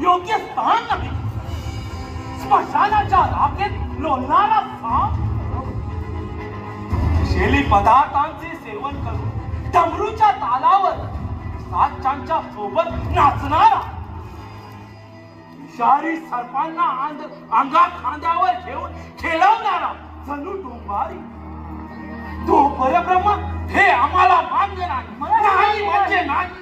योग्य स्थान नाही. स्मशानाच्या राखेत लोळणारा साप, विषेली पदार्थांचे सेवन करून डमरूच्या तालावर साचांच्या सोबत नाचणारा, विषारी सर्पांना अंगात खांद्यावर घेऊन खेळवणारा जणू डोंबारी, तो परब्रह्म हे आम्हाला मान्य नाही. नाही म्हणजे नाही.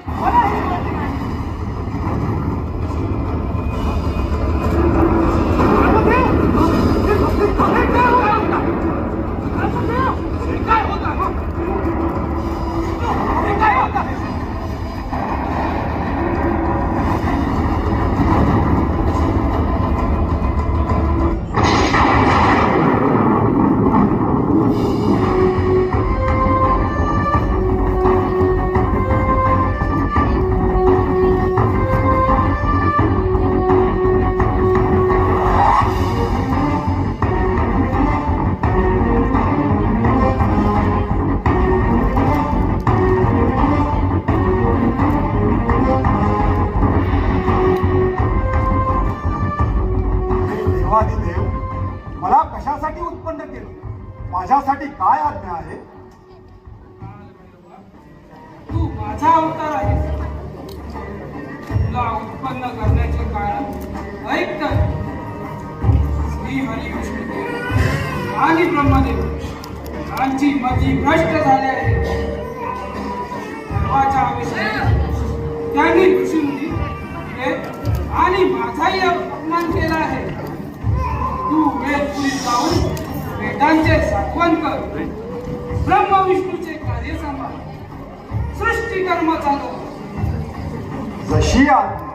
मला कशासाठी उत्पन्न केलं? माझ्यासाठी काय आज्ञा आहे? तू माझा अवतार आहेस. तुला उत्पन्न करण्याचे कारण ऐक तर. श्री हरी विष्णुदेव आणि ब्रह्मदेव यांची मती भ्रष्ट झाले आहे. धर्माच्या आवेशाने त्यांनी ऋषीमुनी आणि माझाही अपमान केला आहे. तू वेदपुरी जाऊन वेदांचे साधवण कर. ब्रह्म विष्णूचे कार्य सांभाळ. सृष्टी कर्म चालव. जशी आज्ञा.